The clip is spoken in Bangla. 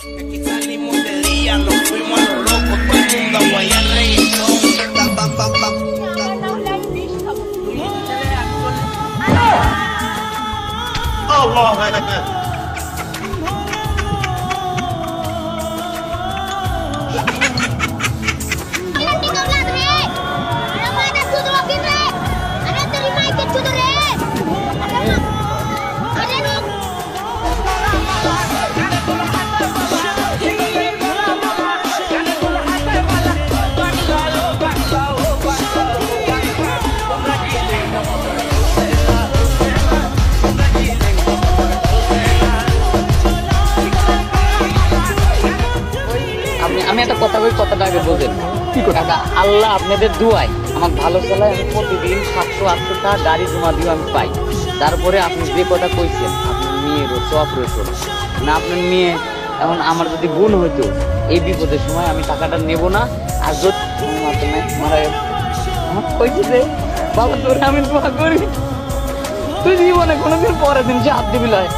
Aquí salimos de día, nos fuimos a lo loco, todo el mundo a guayar reggaetón. Pam, pam, pam, pam. Allah Ekber. আমি একটা কথা বলি, কথাটা আগে বোঝেন। কি কথা? আল্লাহ আপনাদের দুয়ায় আমার ভালো চালায়, আমি প্রতিদিন 700-800 টাকা গাড়ি জমা দিয়ে আমি পাই। তারপরে আপনি যে কথা কইছেন আপনার মেয়েরও সব রয়েছে না, আপনার মেয়ে এখন আমার যদি বোন হইতো এই বিপদের সময় আমি টাকাটা নেব না। আর যদি কইছি যে বাবা তোরে আমি দোয়া করি তুই জীবনে কোনোদিন পরের দিন সে হাত দিবি লয়।